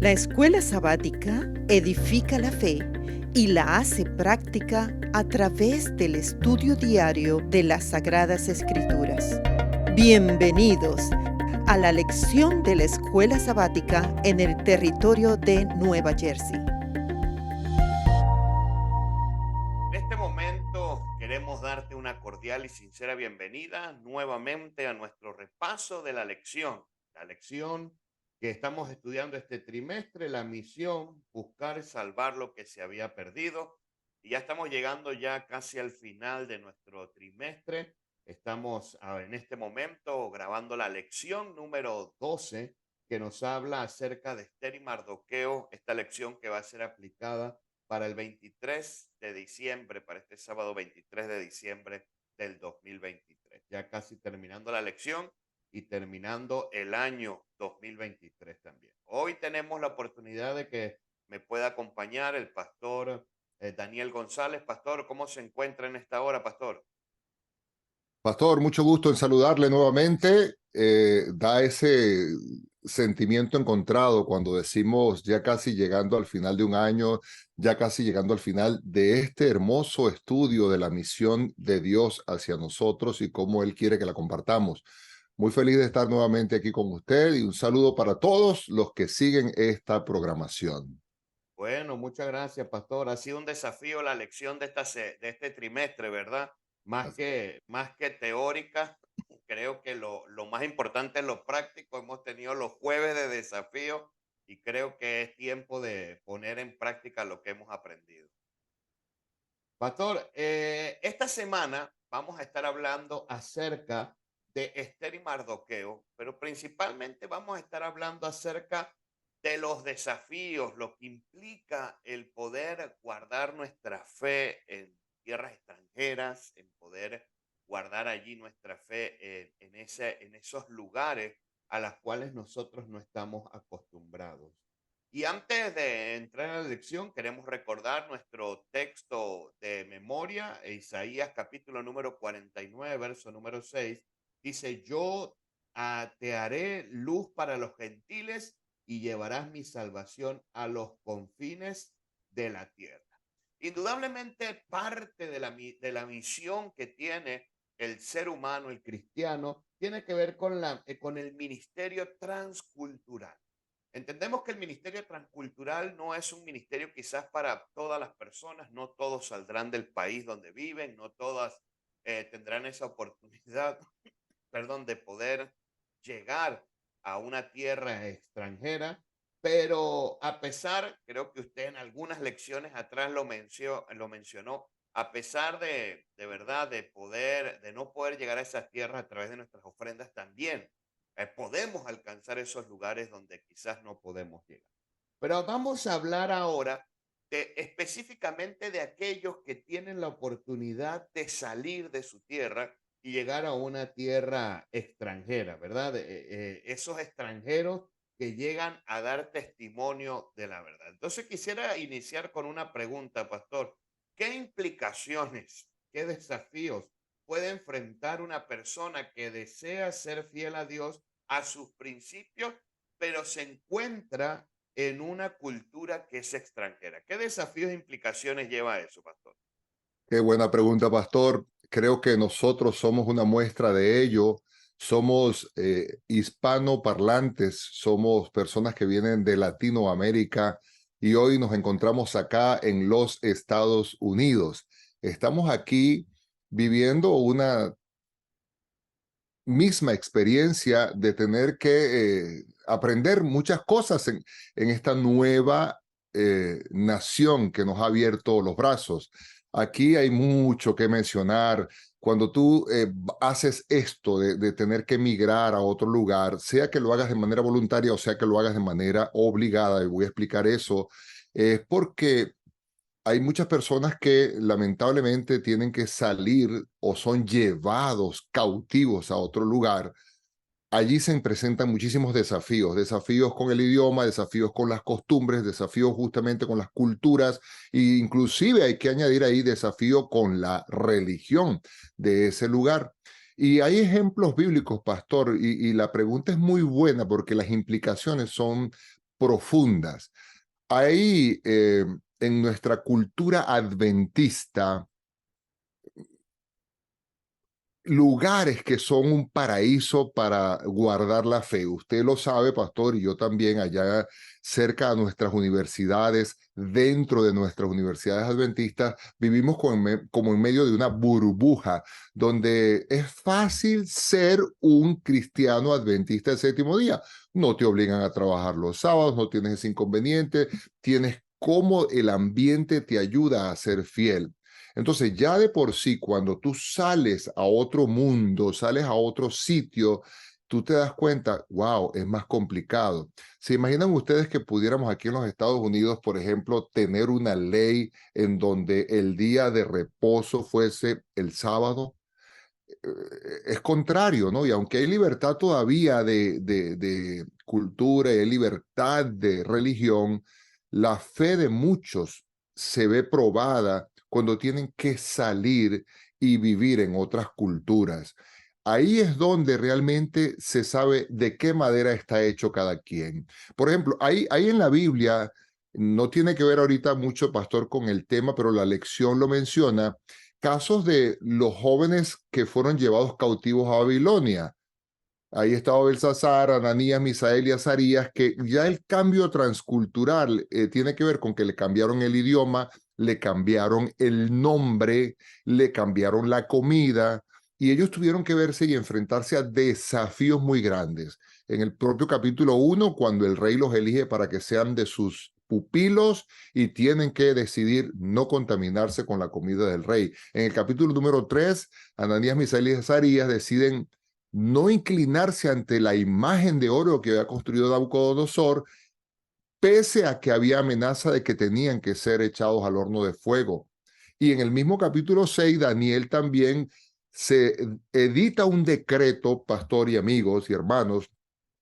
La escuela sabática edifica la fe y la hace práctica a través del estudio diario de las Sagradas Escrituras. Bienvenidos a la lección de la escuela sabática en el territorio de Nueva Jersey. En este momento queremos darte una cordial y sincera bienvenida nuevamente a nuestro repaso de la lección que estamos estudiando este trimestre, la misión, buscar salvar lo que se había perdido. Y ya estamos llegando ya casi al final de nuestro trimestre. Estamos en este momento grabando la lección número 12 que nos habla acerca de Esther y Mardoqueo, esta lección que va a ser aplicada para el 23 de diciembre, para este sábado 23 de diciembre del 2023. Ya casi terminando la lección y terminando el año 2023 también. Hoy tenemos la oportunidad de que me pueda acompañar el pastor Daniel González. Pastor, ¿cómo se encuentra en esta hora, pastor? Pastor, mucho gusto en saludarle nuevamente. Da ese sentimiento encontrado cuando decimos ya casi llegando al final de un año, ya casi llegando al final de este hermoso estudio de la misión de Dios hacia nosotros y cómo Él quiere que la compartamos. Muy feliz de estar nuevamente aquí con usted y un saludo para todos los que siguen esta programación. Bueno, muchas gracias, pastor. Ha sido un desafío la lección de este trimestre, ¿verdad? Más que teórica, creo que lo más importante es lo práctico. Hemos tenido los jueves de desafío y creo que es tiempo de poner en práctica lo que hemos aprendido. Pastor, esta semana vamos a estar hablando acerca de Esther y Mardoqueo, pero principalmente vamos a estar hablando acerca de los desafíos, lo que implica el poder guardar nuestra fe en tierras extranjeras, en poder guardar allí nuestra fe en esos lugares a los cuales nosotros no estamos acostumbrados. Y antes de entrar a la lección, queremos recordar nuestro texto de memoria, Isaías capítulo número 49, verso número 6. Dice, yo te haré luz para los gentiles y llevarás mi salvación a los confines de la tierra. Indudablemente parte de de la misión que tiene el ser humano, el cristiano, tiene que ver con el ministerio transcultural. Entendemos que el ministerio transcultural no es un ministerio quizás para todas las personas, no todos saldrán del país donde viven, no todas tendrán esa oportunidad, perdón, de poder llegar a una tierra extranjera, pero a pesar, creo que usted en algunas lecciones atrás lo mencionó, a pesar de verdad de no poder llegar a esas tierras a través de nuestras ofrendas también, podemos alcanzar esos lugares donde quizás no podemos llegar. Pero vamos a hablar ahora específicamente de aquellos que tienen la oportunidad de salir de su tierra y llegar a una tierra extranjera, ¿verdad? Esos extranjeros que llegan a dar testimonio de la verdad. Entonces quisiera iniciar con una pregunta, pastor. ¿Qué implicaciones, qué desafíos puede enfrentar una persona que desea ser fiel a Dios, a sus principios, pero se encuentra en una cultura que es extranjera? ¿Qué desafíos e implicaciones lleva eso, pastor? Qué buena pregunta, Pastor. Creo que nosotros somos una muestra de ello. Somos hispanoparlantes, somos personas que vienen de Latinoamérica y hoy nos encontramos acá en los Estados Unidos. Estamos aquí viviendo una misma experiencia de tener que aprender muchas cosas en esta nueva nación que nos ha abierto los brazos. Aquí hay mucho que mencionar. Cuando tú haces esto de tener que emigrar a otro lugar, sea que lo hagas de manera voluntaria o sea que lo hagas de manera obligada, y voy a explicar eso, es porque hay muchas personas que lamentablemente tienen que salir o son llevados cautivos a otro lugar. Allí se presentan muchísimos desafíos, desafíos con el idioma, desafíos con las costumbres, desafíos justamente con las culturas e inclusive hay que añadir ahí desafío con la religión de ese lugar. Y hay ejemplos bíblicos, pastor, y la pregunta es muy buena porque las implicaciones son profundas. Ahí, en nuestra cultura adventista, lugares que son un paraíso para guardar la fe. Usted lo sabe, pastor, y yo también, allá cerca de nuestras universidades, dentro de nuestras universidades adventistas, vivimos como en medio de una burbuja donde es fácil ser un cristiano adventista del séptimo día. No te obligan a trabajar los sábados, no tienes ese inconveniente, tienes cómo el ambiente te ayuda a ser fiel. Entonces, ya de por sí, cuando tú sales a otro mundo, sales a otro sitio, tú te das cuenta, wow, es más complicado. ¿Se imaginan ustedes que pudiéramos aquí en los Estados Unidos, por ejemplo, tener una ley en donde el día de reposo fuese el sábado? Es contrario, ¿no? Y aunque hay libertad todavía de cultura y hay libertad de religión, la fe de muchos se ve probada cuando tienen que salir y vivir en otras culturas. Ahí es donde realmente se sabe de qué madera está hecho cada quien. Por ejemplo, ahí en la Biblia, no tiene que ver ahorita mucho, pastor, con el tema, pero la lección lo menciona, casos de los jóvenes que fueron llevados cautivos a Babilonia. Ahí estaba Belsasar, Ananías, Misael y Azarías, que ya el cambio transcultural tiene que ver con que le cambiaron el idioma, le cambiaron el nombre, le cambiaron la comida, y ellos tuvieron que verse y enfrentarse a desafíos muy grandes. En el propio capítulo 1, cuando el rey los elige para que sean de sus pupilos y tienen que decidir no contaminarse con la comida del rey. En el capítulo número 3, Ananías, Misael y Azarías deciden no inclinarse ante la imagen de oro que había construido Nabucodonosor, pese a que había amenaza de que tenían que ser echados al horno de fuego. Y en el mismo capítulo 6, Daniel también se edita un decreto, pastor y amigos y hermanos,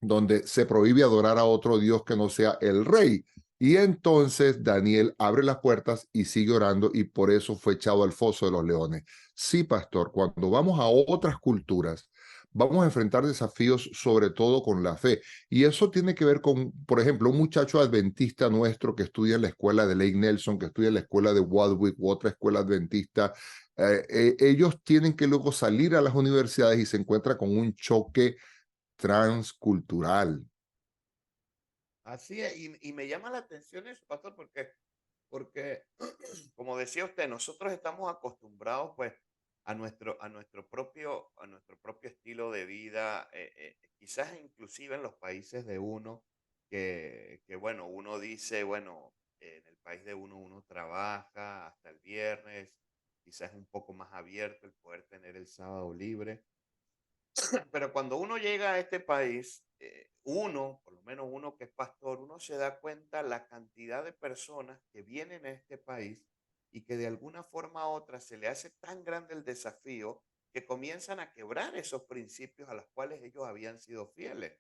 donde se prohíbe adorar a otro Dios que no sea el rey. Y entonces Daniel abre las puertas y sigue orando y por eso fue echado al foso de los leones. Sí, pastor, cuando vamos a otras culturas, vamos a enfrentar desafíos sobre todo con la fe. Y eso tiene que ver con, por ejemplo, un muchacho adventista nuestro que estudia en la escuela de Lake Nelson, que estudia en la escuela de Wadwick u otra escuela adventista. Ellos tienen que luego salir a las universidades y se encuentran con un choque transcultural. Así es, y me llama la atención eso, pastor, porque, como decía usted, nosotros estamos acostumbrados, pues, a nuestro propio estilo de vida, quizás inclusive en los países de uno, bueno, uno dice, bueno, en el país de uno, uno trabaja hasta el viernes, quizás es un poco más abierto el poder tener el sábado libre. Pero cuando uno llega a este país, uno, por lo menos uno que es pastor, uno se da cuenta la cantidad de personas que vienen a este país y que de alguna forma u otra se le hace tan grande el desafío que comienzan a quebrar esos principios a los cuales ellos habían sido fieles.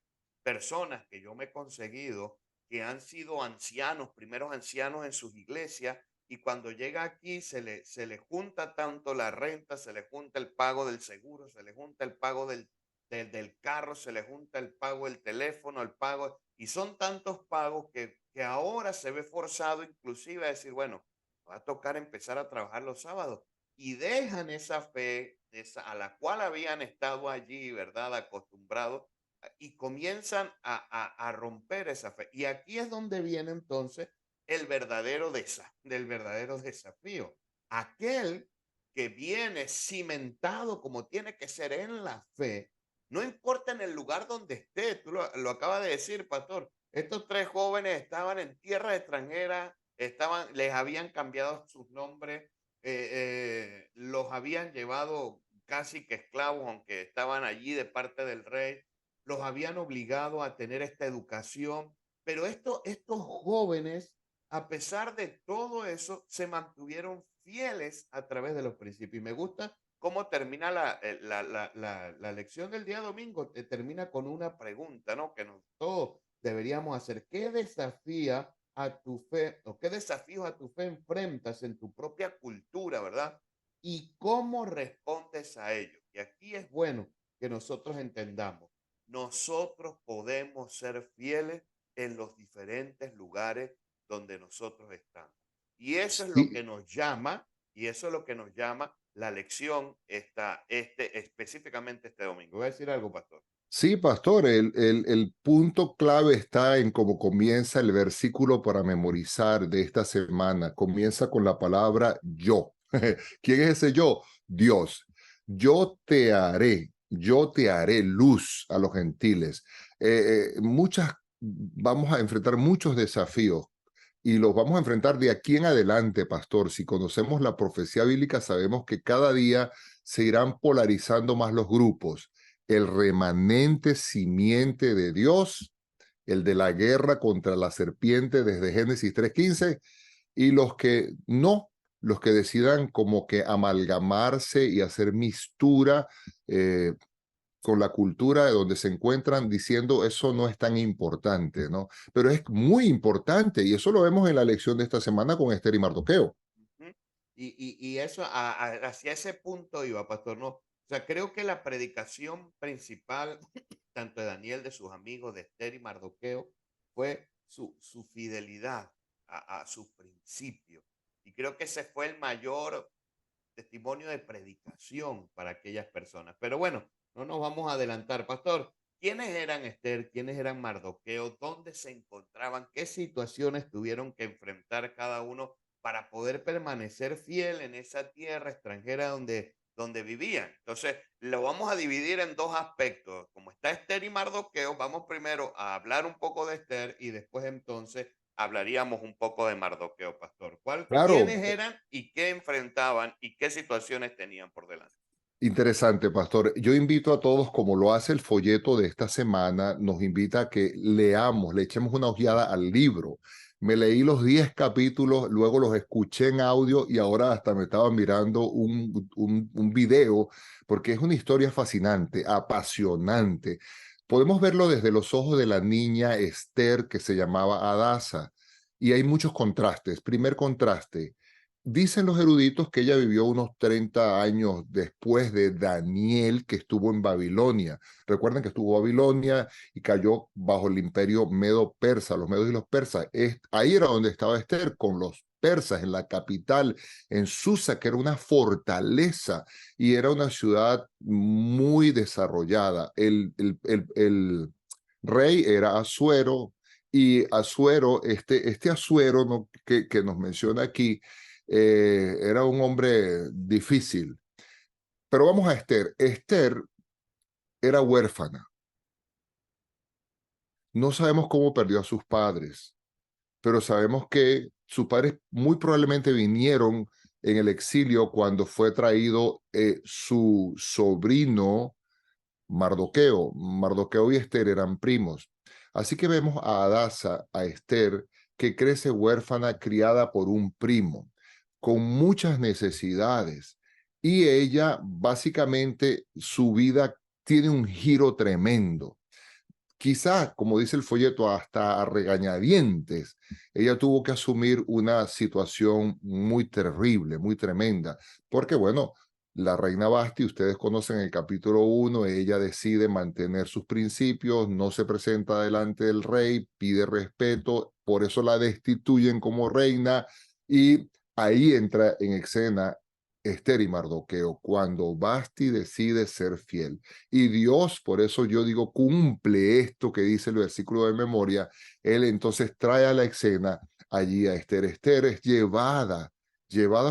Personas que yo me he conseguido que han sido ancianos, primeros ancianos en sus iglesias, y cuando llega aquí se le junta tanto la renta, se le junta el pago del seguro, se le junta el pago del carro, se le junta el pago del teléfono, el pago, y son tantos pagos que ahora se ve forzado inclusive a decir, bueno, va a tocar empezar a trabajar los sábados. Y dejan esa fe a la cual habían estado allí, ¿verdad? Acostumbrados, y comienzan a romper esa fe. Y aquí es donde viene entonces del verdadero desafío. Aquel que viene cimentado como tiene que ser en la fe, no importa en el lugar donde esté, tú lo acabas de decir, pastor. Estos tres jóvenes estaban en tierra extranjera, les habían cambiado sus nombres, los habían llevado casi que esclavos, aunque estaban allí de parte del rey, los habían obligado a tener esta educación, pero estos jóvenes, a pesar de todo eso, se mantuvieron fieles a través de los principios. Y me gusta cómo termina la lección del día domingo. Termina con una pregunta, ¿no? Que todos deberíamos hacer. ¿Qué desafía a tu fe o qué desafíos a tu fe enfrentas en tu propia cultura, verdad? ¿Y cómo respondes a ellos? Y aquí es bueno que nosotros entendamos. Nosotros podemos ser fieles en los diferentes lugares donde nosotros estamos. Y eso es lo Sí, que nos llama, y eso es lo que nos llama la lección específicamente este domingo. ¿Voy a decir algo, pastor? sí, pastor, el punto clave está en cómo comienza el versículo para memorizar de esta semana. Comienza con la palabra yo. ¿Quién es ese yo? Dios. Yo te haré luz a los gentiles. Vamos a enfrentar muchos desafíos y los vamos a enfrentar de aquí en adelante, pastor. Si conocemos la profecía bíblica, sabemos que cada día se irán polarizando más los grupos. El remanente simiente de Dios, el de la guerra contra la serpiente desde Génesis 3:15, y los que no, los que decidan como que amalgamarse y hacer mistura con la cultura de donde se encuentran diciendo eso no es tan importante, ¿no? Pero es muy importante y eso lo vemos en la lección de esta semana con Esther y Mardoqueo. Ujú. Y eso, hacia ese punto iba, pastor, ¿no? O sea, creo que la predicación principal, tanto de Daniel, de sus amigos, de Esther y Mardoqueo, fue su fidelidad a sus principios. Y creo que ese fue el mayor testimonio de predicación para aquellas personas. Pero bueno, no nos vamos a adelantar, pastor. ¿Quiénes eran Esther? ¿Quiénes eran Mardoqueo? ¿Dónde se encontraban? ¿Qué situaciones tuvieron que enfrentar cada uno para poder permanecer fiel en esa tierra extranjera donde vivían? Entonces, lo vamos a dividir en dos aspectos. Como está Esther y Mardoqueo, vamos primero a hablar un poco de Esther y después entonces hablaríamos un poco de Mardoqueo, pastor. Claro, ¿Quiénes eran y qué enfrentaban y qué situaciones tenían por delante? interesante, pastor. Yo invito a todos, como lo hace el folleto de esta semana, nos invita a que leamos, le echemos una ojeada al libro. Me leí los 10 capítulos, luego los escuché en audio y ahora hasta me estaba mirando un video, porque es una historia fascinante, apasionante. Podemos verlo desde los ojos de la niña Esther, que se llamaba Adasa, y hay muchos contrastes. Primer contraste. Dicen los eruditos que ella vivió unos 30 años después de Daniel, que estuvo en Babilonia. Recuerden que estuvo en Babilonia y cayó bajo el imperio medo-persa, los medos y los persas. Ahí era donde estaba Esther, con los persas, en la capital, en Susa, que era una fortaleza y era una ciudad muy desarrollada. El rey era Asuero y Asuero, este Asuero, ¿no? que nos menciona aquí, era un hombre difícil. Pero vamos a Esther. Esther era huérfana. No sabemos cómo perdió a sus padres, pero sabemos que sus padres muy probablemente vinieron en el exilio cuando fue traído su sobrino Mardoqueo. Mardoqueo y Esther eran primos. Así que vemos a Adasa, a Esther, que crece huérfana, criada por un primo, con muchas necesidades. Y ella, básicamente, su vida tiene un giro tremendo. Quizás, como dice el folleto, hasta a regañadientes, ella tuvo que asumir una situación muy terrible, muy tremenda, porque bueno, la reina Basti, ustedes conocen el capítulo 1, ella decide mantener sus principios, no se presenta delante del rey, pide respeto, por eso la destituyen como reina y ahí entra en escena Esther y Mardoqueo, cuando Basti decide ser fiel. Y Dios, por eso yo digo, cumple esto que dice el versículo de memoria. Él entonces trae a la escena allí a Esther. Esther es llevada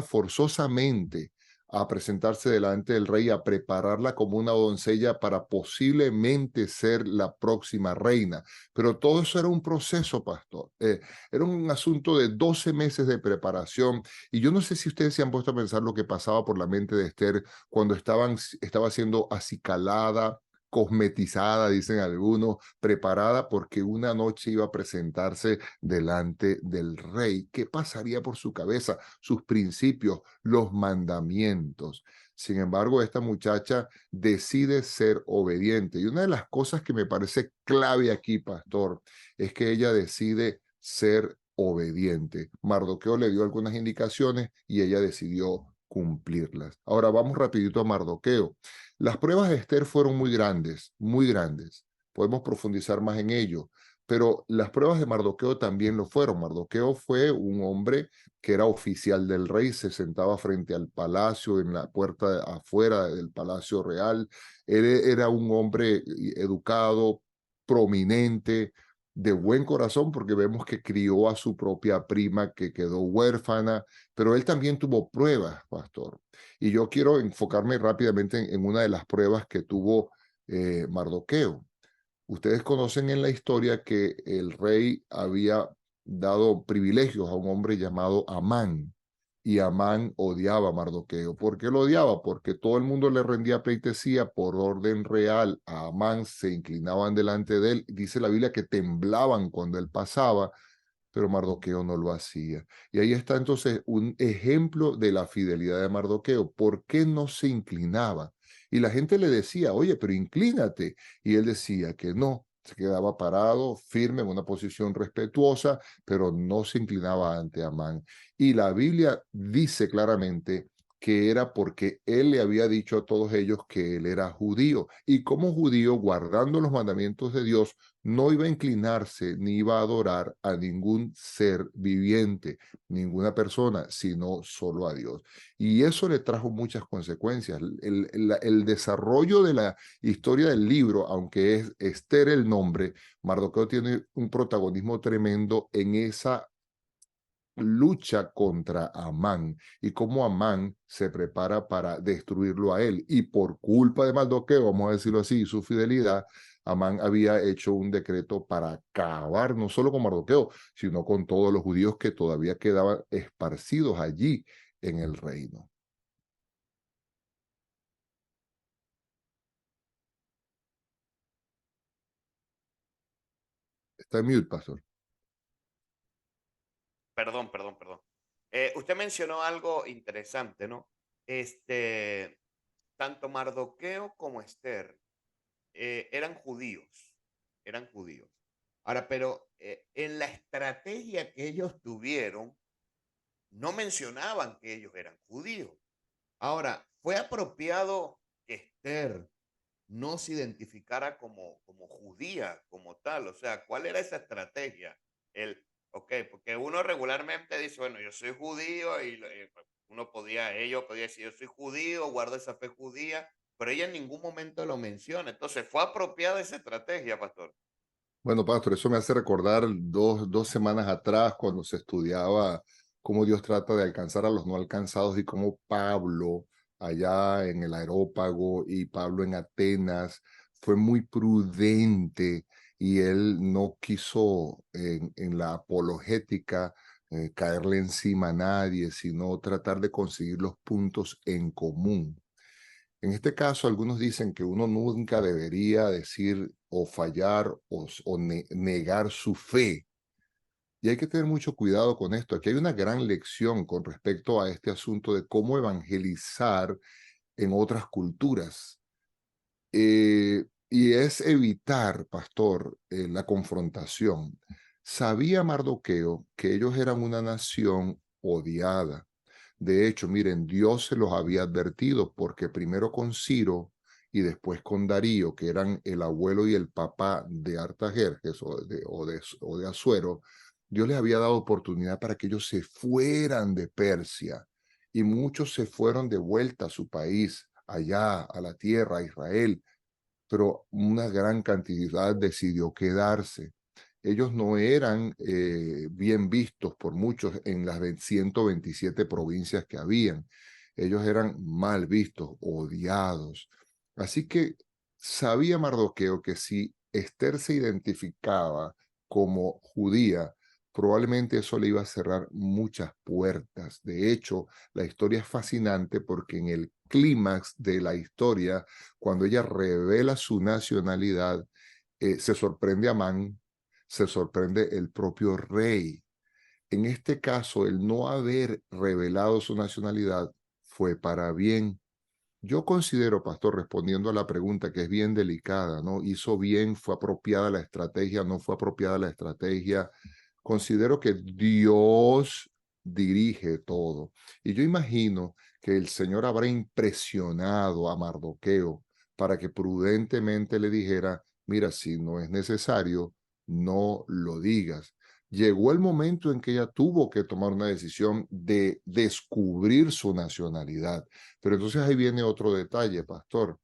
forzosamente a presentarse delante del rey, a prepararla como una doncella para posiblemente ser la próxima reina. Pero todo eso era un proceso, pastor. Era un asunto de 12 meses de preparación. Y yo no sé si ustedes se han puesto a pensar lo que pasaba por la mente de Esther cuando estaba siendo acicalada, cosmetizada, dicen algunos, preparada porque una noche iba a presentarse delante del rey. ¿Qué pasaría por su cabeza? Sus principios, los mandamientos. Sin embargo, esta muchacha decide ser obediente. Y una de las cosas que me parece clave aquí, pastor, es que ella decide ser obediente. Mardoqueo le dio algunas indicaciones y ella decidió cumplirlas. Ahora vamos rapidito a Mardoqueo. Las pruebas de Esther fueron muy grandes, muy grandes. Podemos profundizar más en ello, pero las pruebas de Mardoqueo también lo fueron. Mardoqueo fue un hombre que era oficial del rey, se sentaba frente al palacio, en la puerta afuera del palacio real. Él era un hombre educado, prominente, de buen corazón, porque vemos que crió a su propia prima que quedó huérfana, pero él también tuvo pruebas, pastor. Y yo quiero enfocarme rápidamente en una de las pruebas que tuvo Mardoqueo. Ustedes conocen en la historia que el rey había dado privilegios a un hombre llamado Amán, y Amán odiaba a Mardoqueo. ¿Por qué lo odiaba? Porque todo el mundo le rendía pleitesía por orden real a Amán, se inclinaban delante de él. Dice la Biblia que temblaban cuando él pasaba, pero Mardoqueo no lo hacía. Y ahí está entonces un ejemplo de la fidelidad de Mardoqueo. ¿Por qué no se inclinaba? Y la gente le decía, oye, pero inclínate. Y él decía que no, se quedaba parado, firme, en una posición respetuosa, pero no se inclinaba ante Amán. Y la Biblia dice claramente que era porque él le había dicho a todos ellos que él era judío. Y como judío, guardando los mandamientos de Dios, no iba a inclinarse ni iba a adorar a ningún ser viviente, ninguna persona, sino solo a Dios. Y eso le trajo muchas consecuencias. El desarrollo de la historia del libro, aunque es Esther el nombre, Mardoqueo tiene un protagonismo tremendo en esa lucha contra Amán y cómo Amán se prepara para destruirlo a él. Y por culpa de Mardoqueo, vamos a decirlo así, y su fidelidad, Amán había hecho un decreto para acabar no solo con Mardoqueo, sino con todos los judíos que todavía quedaban esparcidos allí en el reino. Está en mute, pastor. Perdón, perdón, perdón. Usted mencionó algo interesante, ¿no? Este, tanto Mardoqueo como Esther eran judíos, eran judíos. Ahora, pero en la estrategia que ellos tuvieron, no mencionaban que ellos eran judíos. Ahora, fue apropiado que Esther no se identificara como judía, como tal. O sea, ¿cuál era esa estrategia? El, ok, porque uno regularmente dice, bueno, yo soy judío y uno podía, ellos podía decir, yo soy judío, guardo esa fe judía, pero ella en ningún momento lo menciona. Entonces, ¿fue apropiada esa estrategia, pastor? Bueno, pastor, eso me hace recordar dos semanas atrás cuando se estudiaba cómo Dios trata de alcanzar a los no alcanzados y cómo Pablo allá en el Areópago y Pablo en Atenas fue muy prudente y él no quiso en la apologética caerle encima a nadie, sino tratar de conseguir los puntos en común. En este caso, algunos dicen que uno nunca debería decir o fallar o negar su fe. Y hay que tener mucho cuidado con esto. Aquí hay una gran lección con respecto a este asunto de cómo evangelizar en otras culturas. Y es evitar, pastor, la confrontación. Sabía Mardoqueo que ellos eran una nación odiada. De hecho, miren, Dios se los había advertido porque primero con Ciro y después con Darío, que eran el abuelo y el papá de Artajerjes o de Asuero, Dios les había dado oportunidad para que ellos se fueran de Persia. Y muchos se fueron de vuelta a su país, allá, a la tierra, a Israel, pero una gran cantidad decidió quedarse. Ellos no eran bien vistos por muchos en las 127 provincias que habían. Ellos eran mal vistos, odiados. Así que sabía Mardoqueo que si Esther se identificaba como judía, probablemente eso le iba a cerrar muchas puertas. De hecho, la historia es fascinante porque en el clímax de la historia, cuando ella revela su nacionalidad, se sorprende Amán, se sorprende el propio rey. En este caso, el no haber revelado su nacionalidad fue para bien. Yo considero, pastor, respondiendo a la pregunta que es bien delicada, ¿no? ¿Hizo bien? ¿Fue apropiada la estrategia? ¿No fue apropiada la estrategia? Considero que Dios dirige todo. Y yo imagino que el Señor habrá impresionado a Mardoqueo para que prudentemente le dijera, mira, si no es necesario, no lo digas. Llegó el momento en que ella tuvo que tomar una decisión de descubrir su nacionalidad. Pero entonces ahí viene otro detalle, pastor.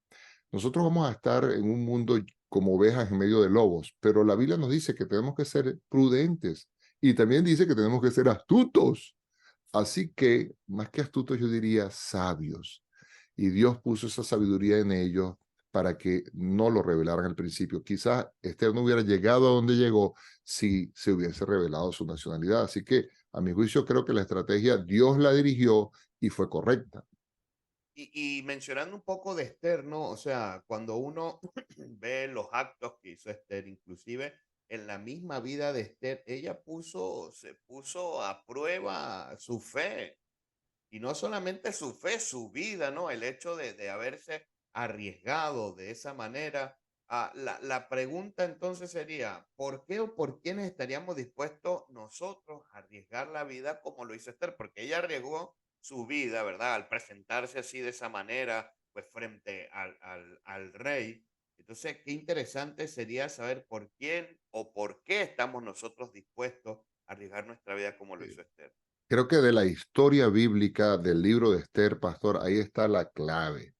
Nosotros vamos a estar en un mundo como ovejas en medio de lobos, pero la Biblia nos dice que tenemos que ser prudentes y también dice que tenemos que ser astutos. Así que, más que astutos, yo diría sabios. Y Dios puso esa sabiduría en ellos para que no lo revelaran al principio. Quizás Esther no hubiera llegado a donde llegó si se hubiese revelado su nacionalidad. Así que, a mi juicio, creo que la estrategia Dios la dirigió y fue correcta. Y mencionando un poco de Esther, ¿no? O sea, cuando uno ve los actos que hizo Esther, inclusive en la misma vida de Esther, ella se puso a prueba su fe. Y no solamente su fe, su vida, ¿no? El hecho de haberse arriesgado de esa manera. La pregunta entonces sería, ¿por qué o por quiénes estaríamos dispuestos nosotros a arriesgar la vida como lo hizo Esther? Porque ella arriesgó su vida, ¿verdad? Al presentarse así de esa manera, pues frente al rey. Entonces, qué interesante sería saber por quién o por qué estamos nosotros dispuestos a arriesgar nuestra vida como lo hizo Esther. Creo que de la historia bíblica del libro de Esther, pastor, ahí está la clave.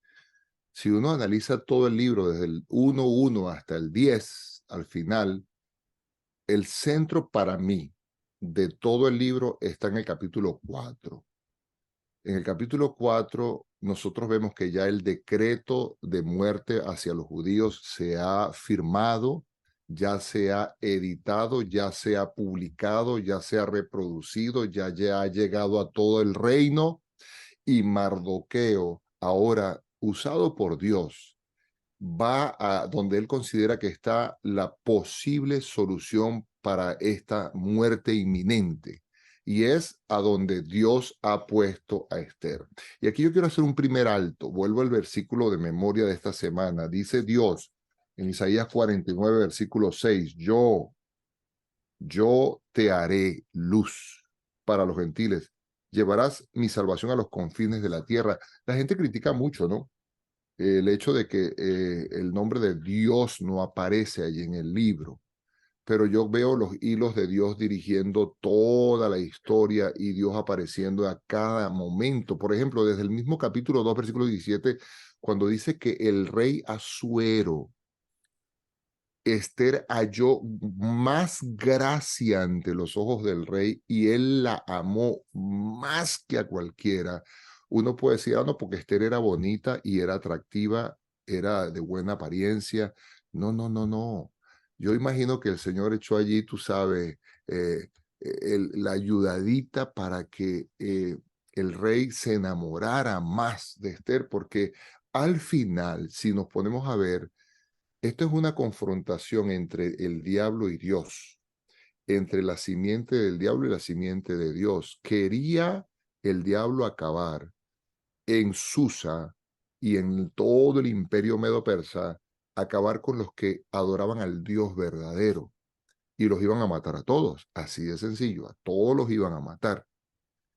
Si uno analiza todo el libro desde el 1:1 hasta el 10, al final, el centro para mí de todo el libro está en el capítulo 4. En el capítulo 4, nosotros vemos que ya el decreto de muerte hacia los judíos se ha firmado, ya se ha editado, ya se ha publicado, ya se ha reproducido, ya ha llegado a todo el reino, y Mardoqueo, ahora usado por Dios, va a donde él considera que está la posible solución para esta muerte inminente. Y es a donde Dios ha puesto a Esther. Y aquí yo quiero hacer un primer alto. Vuelvo al versículo de memoria de esta semana. Dice Dios en Isaías 49, versículo 6, yo te haré luz para los gentiles. Llevarás mi salvación a los confines de la tierra. La gente critica mucho, ¿no? El hecho de que el nombre de Dios no aparece allí en el libro, pero yo veo los hilos de Dios dirigiendo toda la historia y Dios apareciendo a cada momento. Por ejemplo, desde el mismo capítulo 2, versículo 17, cuando dice que el rey Asuero, Esther halló más gracia ante los ojos del rey y él la amó más que a cualquiera. Uno puede decir, no, porque Esther era bonita y era atractiva, era de buena apariencia. No, no, no, no. Yo imagino que el Señor echó allí, tú sabes, la ayudadita para que el rey se enamorara más de Esther, porque al final, si nos ponemos a ver, esto es una confrontación entre el diablo y Dios, entre la simiente del diablo y la simiente de Dios. Quería el diablo acabar en Susa y en todo el imperio medo-persa, acabar con los que adoraban al Dios verdadero y los iban a matar a todos, así de sencillo, a todos los iban a matar.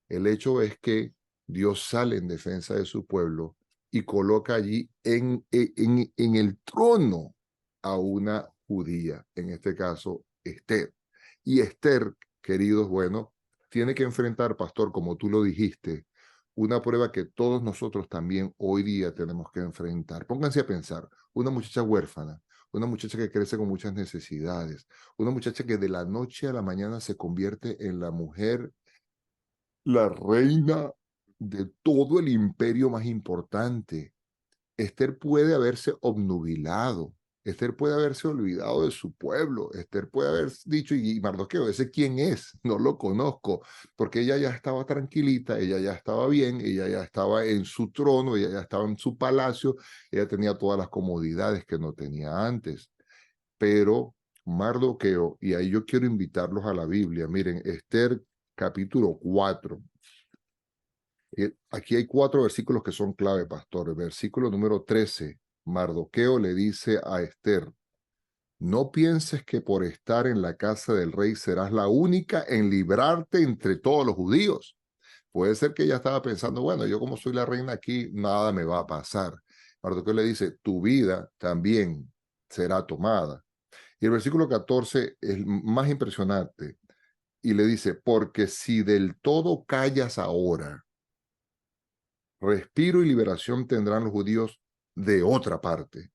El hecho es que Dios sale en defensa de su pueblo y coloca allí en el trono a una judía, en este caso Esther. Y Esther, queridos, bueno, tiene que enfrentar, pastor, como tú lo dijiste, una prueba que todos nosotros también hoy día tenemos que enfrentar. Pónganse a pensar, una muchacha huérfana, una muchacha que crece con muchas necesidades, una muchacha que de la noche a la mañana se convierte en la mujer, la reina de todo el imperio más importante. Esther puede haberse obnubilado, Esther puede haberse olvidado de su pueblo, Esther puede haber dicho, y Mardoqueo, ¿ese quién es? No lo conozco, porque ella ya estaba tranquilita, ella ya estaba bien, ella ya estaba en su trono, ella ya estaba en su palacio, ella tenía todas las comodidades que no tenía antes. Pero Mardoqueo, y ahí yo quiero invitarlos a la Biblia, miren, Esther capítulo 4. Aquí hay 4 versículos que son clave, pastor. El versículo número 13, Mardoqueo le dice a Esther, no pienses que por estar en la casa del rey serás la única en librarte entre todos los judíos. Puede ser que ella estaba pensando, bueno, yo como soy la reina aquí, nada me va a pasar. Mardoqueo le dice, tu vida también será tomada. Y el versículo 14 es más impresionante y le dice, porque si del todo callas ahora, respiro y liberación tendrán los judíos de otra parte,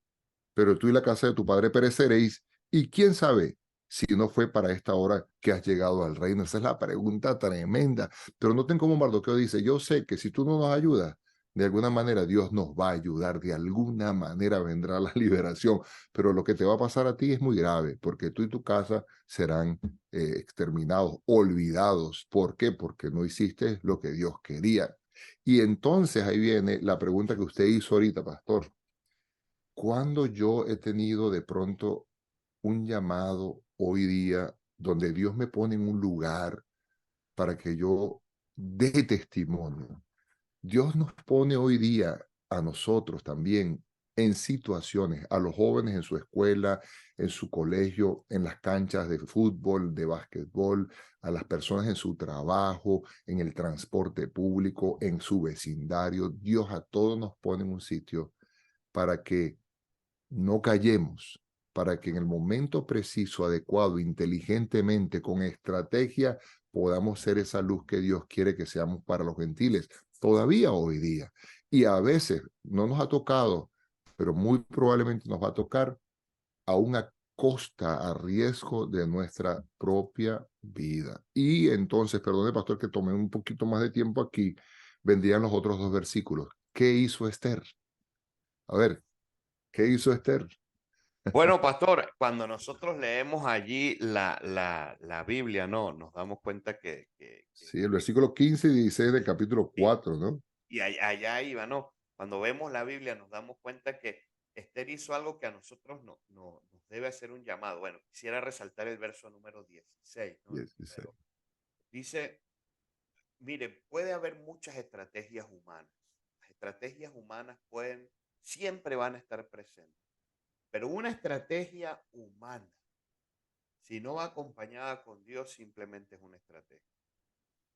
pero tú y la casa de tu padre pereceréis, y quién sabe si no fue para esta hora que has llegado al reino. Esa es la pregunta tremenda, pero noten cómo Mardoqueo dice, yo sé que si tú no nos ayudas, de alguna manera Dios nos va a ayudar, de alguna manera vendrá la liberación, pero lo que te va a pasar a ti es muy grave, porque tú y tu casa serán exterminados, olvidados. ¿Por qué? Porque no hiciste lo que Dios quería. Y entonces ahí viene la pregunta que usted hizo ahorita, pastor. ¿Cuándo yo he tenido de pronto un llamado hoy día donde Dios me pone en un lugar para que yo dé testimonio? Dios nos pone hoy día a nosotros también en situaciones, a los jóvenes en su escuela, en su colegio, en las canchas de fútbol, de básquetbol, a las personas en su trabajo, en el transporte público, en su vecindario. Dios a todos nos pone en un sitio para que no callemos, para que en el momento preciso, adecuado, inteligentemente, con estrategia, podamos ser esa luz que Dios quiere que seamos para los gentiles, todavía hoy día. Y a veces no nos ha tocado, pero muy probablemente nos va a tocar aún a costa, a riesgo de nuestra propia vida. Y entonces, perdone, pastor, que tomé un poquito más de tiempo aquí, vendrían los otros dos versículos. ¿Qué hizo Esther? A ver, ¿qué hizo Esther? Bueno, pastor, cuando nosotros leemos allí la Biblia, ¿no? Nos damos cuenta Sí, el versículo 15 y 16 del capítulo y, 4, ¿no? y allá iba, ¿no? Cuando vemos la Biblia nos damos cuenta que Esther hizo algo que a nosotros nos debe hacer un llamado. Bueno, quisiera resaltar el verso número 16, ¿no? El 16. primero. Dice, mire, puede haber muchas estrategias humanas. Las estrategias humanas siempre van a estar presentes, pero una estrategia humana, si no va acompañada con Dios, simplemente es una estrategia.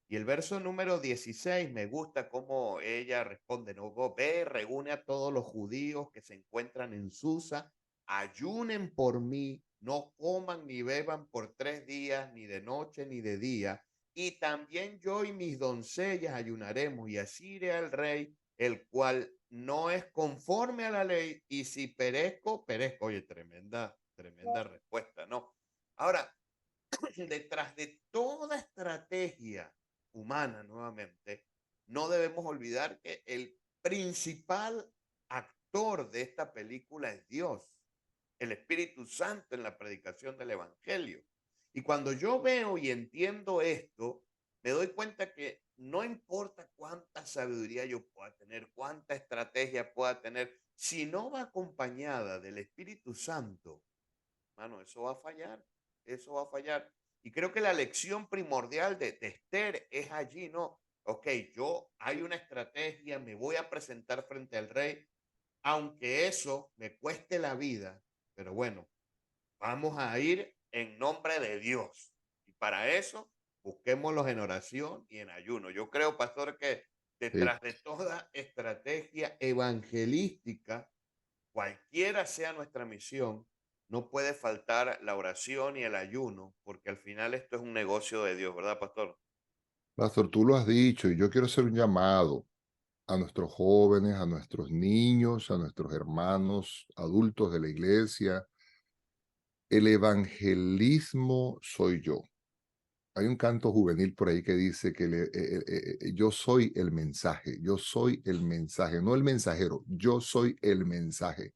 Y el verso número 16 me gusta cómo ella responde, no, ve, reúne a todos los judíos que se encuentran en Susa, ayunen por mí, no coman ni beban por 3 días, ni de noche ni de día, y también yo y mis doncellas ayunaremos, y así iré al rey, el cual no es conforme a la ley, y si perezco, perezco. Oye, tremenda respuesta, ¿no? Ahora, detrás de toda estrategia humana, nuevamente, no debemos olvidar que el principal actor de esta película es Dios, el Espíritu Santo en la predicación del Evangelio. Y cuando yo veo y entiendo esto, me doy cuenta que no importa cuánta sabiduría yo pueda tener, cuánta estrategia pueda tener, si no va acompañada del Espíritu Santo, mano, eso va a fallar, eso va a fallar. Y creo que la lección primordial de Esther es allí, ¿no? Ok, hay una estrategia, me voy a presentar frente al rey, aunque eso me cueste la vida, pero bueno, vamos a ir en nombre de Dios. Y para eso, busquémoslos en oración y en ayuno. Yo creo, pastor, que Sí. detrás de toda estrategia evangelística, cualquiera sea nuestra misión, no puede faltar la oración y el ayuno, porque al final esto es un negocio de Dios, ¿verdad, pastor? Pastor, tú lo has dicho y yo quiero hacer un llamado a nuestros jóvenes, a nuestros niños, a nuestros hermanos, adultos de la iglesia. El evangelismo soy yo. Hay un canto juvenil por ahí que dice que yo soy el mensaje, yo soy el mensaje, no el mensajero, yo soy el mensaje.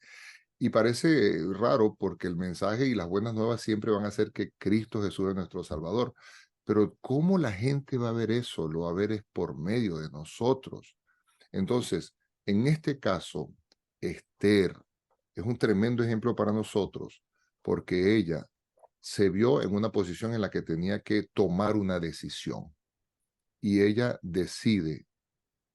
Y parece raro porque el mensaje y las buenas nuevas siempre van a ser que Cristo Jesús es nuestro Salvador. Pero ¿cómo la gente va a ver eso? Lo va a ver es por medio de nosotros. Entonces, en este caso, Esther es un tremendo ejemplo para nosotros porque ella se vio en una posición en la que tenía que tomar una decisión y ella decide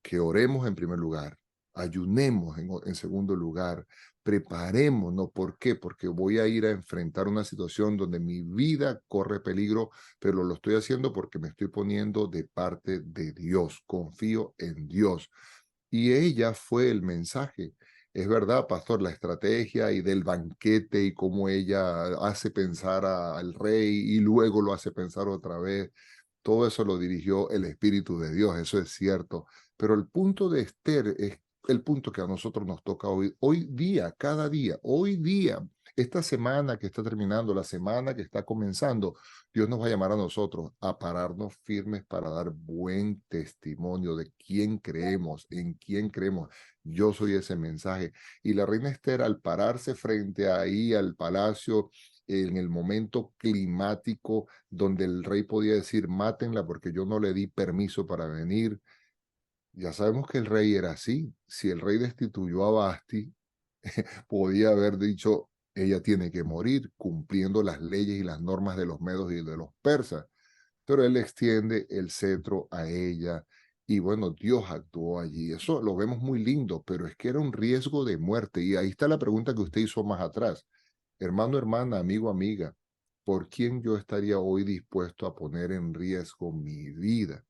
que oremos en primer lugar, ayunemos en segundo lugar, preparémonos. ¿Por qué? Porque voy a ir a enfrentar una situación donde mi vida corre peligro, pero lo estoy haciendo porque me estoy poniendo de parte de Dios, confío en Dios. Y ella fue el mensaje. es verdad, pastor, la estrategia y del banquete y cómo ella hace pensar al rey y luego lo hace pensar otra vez. Todo eso lo dirigió el Espíritu de Dios, eso es cierto. Pero el punto de Esther es el punto que a nosotros nos toca hoy, hoy día, cada día, hoy día, esta semana que está terminando, la semana que está comenzando, Dios nos va a llamar a nosotros a pararnos firmes para dar buen testimonio de quién creemos, en quién creemos. Yo soy ese mensaje. Y la reina Esther, al pararse frente ahí al palacio, en el momento climático donde el rey podía decir, mátenla porque yo no le di permiso para venir. Ya sabemos que el rey era así. Si el rey destituyó a Basti, podía haber dicho, ella tiene que morir cumpliendo las leyes y las normas de los medos y de los persas. Pero él extiende el cetro a ella y bueno, Dios actuó allí. Eso lo vemos muy lindo, pero es que era un riesgo de muerte. Y ahí está la pregunta que usted hizo más atrás. Hermano, hermana, amigo, amiga, ¿por quién yo estaría hoy dispuesto a poner en riesgo mi vida?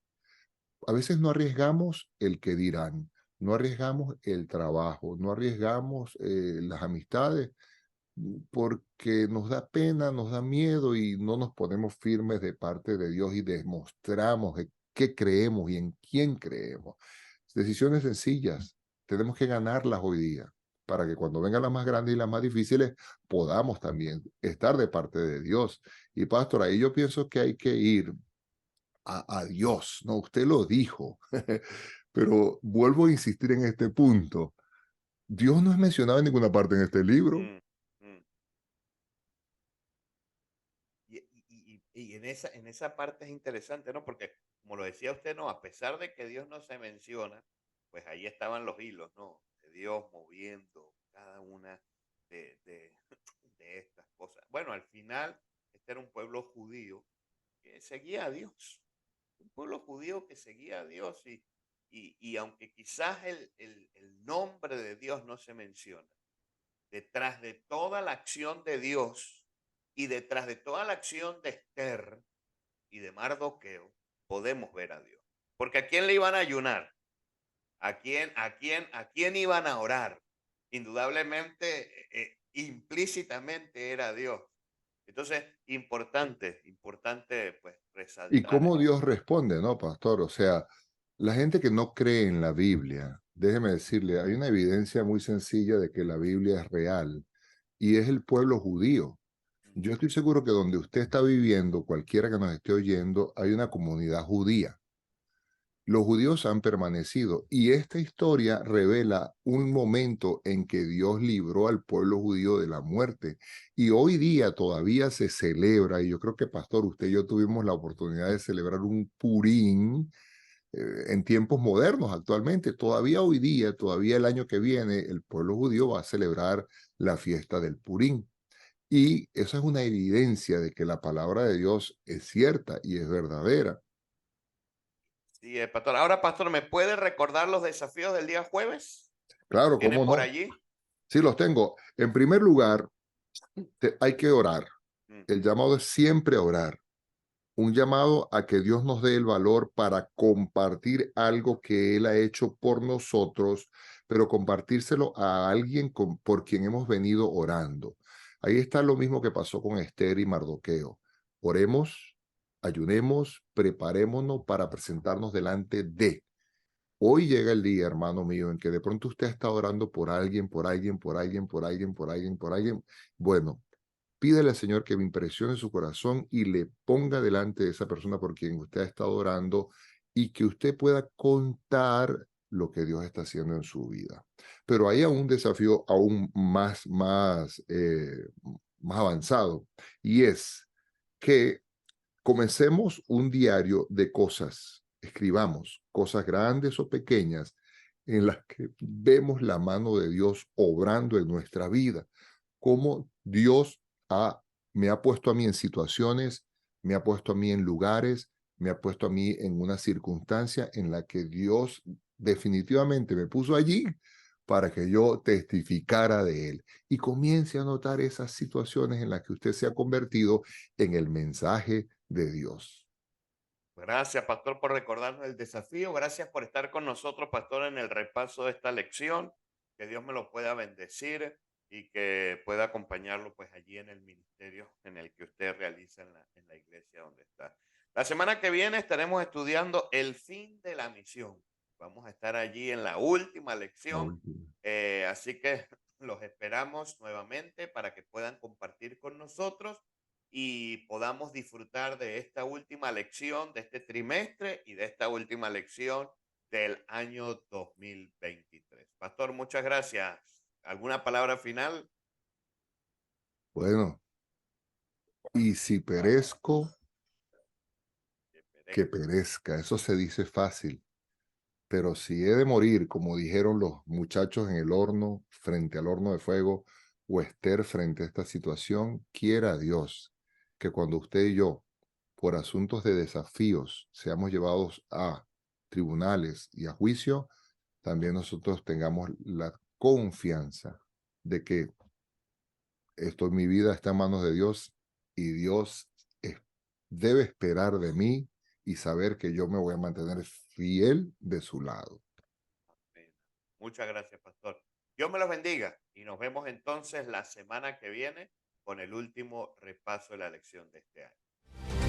A veces no arriesgamos el que dirán, no arriesgamos el trabajo, no arriesgamos las amistades porque nos da pena, nos da miedo y no nos ponemos firmes de parte de Dios y demostramos de qué creemos y en quién creemos. Decisiones sencillas, tenemos que ganarlas hoy día para que cuando vengan las más grandes y las más difíciles podamos también estar de parte de Dios. Y pastor, ahí yo pienso que hay que ir a Dios, ¿no? Usted lo dijo, pero vuelvo a insistir en este punto. Dios no es mencionado en ninguna parte en este libro. Mm, mm. Y en esa parte es interesante, ¿no? Porque, como lo decía usted, ¿no? A pesar de que Dios no se menciona, pues ahí estaban los hilos, ¿no? De Dios moviendo cada una de, de estas cosas. Bueno, al final, este era un pueblo judío que seguía a Dios, un pueblo judío que seguía a Dios y aunque quizás el nombre de Dios no se menciona, detrás de toda la acción de Dios y detrás de toda la acción de Esther y de Mardoqueo, podemos ver a Dios. Porque ¿a quién le iban a ayunar? ¿A quién iban a orar? Indudablemente, implícitamente era Dios. Entonces, importante pues Y resaltar cómo esto. Dios responde, ¿no, pastor? O sea, la gente que no cree en la Biblia, déjeme decirle, hay una evidencia muy sencilla de que la Biblia es real y es el pueblo judío. Yo estoy seguro que donde usted está viviendo, cualquiera que nos esté oyendo, hay una comunidad judía. Los judíos han permanecido y esta historia revela un momento en que Dios libró al pueblo judío de la muerte y hoy día todavía se celebra y yo creo que pastor, usted y yo tuvimos la oportunidad de celebrar un Purim en tiempos modernos actualmente, todavía hoy día, todavía el año que viene, el pueblo judío va a celebrar la fiesta del Purim. Y esa es una evidencia de que la palabra de Dios es cierta y es verdadera. Sí, pastor. Ahora, pastor, ¿me puede recordar los desafíos del día jueves? ¿Los Claro, tiene cómo por no. allí? Sí, los tengo. En primer lugar, hay que orar. El Ujú. llamado es siempre a orar. Un llamado a que Dios nos dé el valor para compartir algo que Él ha hecho por nosotros, pero compartírselo a alguien por quien hemos venido orando. Ahí está lo mismo que pasó con Esther y Mardoqueo. Oremos, ayunemos, preparémonos para presentarnos delante de. Hoy llega el día, hermano mío, en que de pronto usted está orando por alguien, por alguien, por alguien, por alguien, por alguien, por alguien. Bueno, pídele al Señor que me impresione su corazón y le ponga delante de esa persona por quien usted ha estado orando y que usted pueda contar lo que Dios está haciendo en su vida. Pero hay un desafío aún más avanzado y es que comencemos un diario de cosas, escribamos cosas grandes o pequeñas en las que vemos la mano de Dios obrando en nuestra vida, cómo Dios me ha puesto a mí en situaciones, me ha puesto a mí en lugares, me ha puesto a mí en una circunstancia en la que Dios definitivamente me puso allí para que yo testificara de Él. Y comience a notar esas situaciones en las que usted se ha convertido en el mensaje de Dios. Gracias, pastor, por recordarnos el desafío. Gracias por estar con nosotros, pastor, en el repaso de esta lección. que Dios me lo pueda bendecir y que pueda acompañarlo pues allí en el ministerio en el que usted realiza en la iglesia donde está. La semana que viene estaremos estudiando el fin de la misión. Vamos a estar allí en la última La lección, última. así que los esperamos nuevamente para que puedan compartir con nosotros y podamos disfrutar de esta última lección de este trimestre y de esta última lección del año 2023. Pastor, muchas gracias. ¿Alguna palabra final? Bueno, y si perezco, que Perfecto. perezca. Eso se dice fácil. Pero si he de morir, como dijeron los muchachos en el horno, frente al horno de fuego, o Esther frente a esta situación, quiera Dios que cuando usted y yo, por asuntos de desafíos, seamos llevados a tribunales y a juicio, también nosotros tengamos la confianza de que mi vida está en manos de Dios y Dios es- debe esperar de mí y saber que yo me voy a mantener fiel de su lado. Amén. Muchas gracias, pastor. Dios me los bendiga y nos vemos entonces la semana que viene con el último repaso de la lección de este año.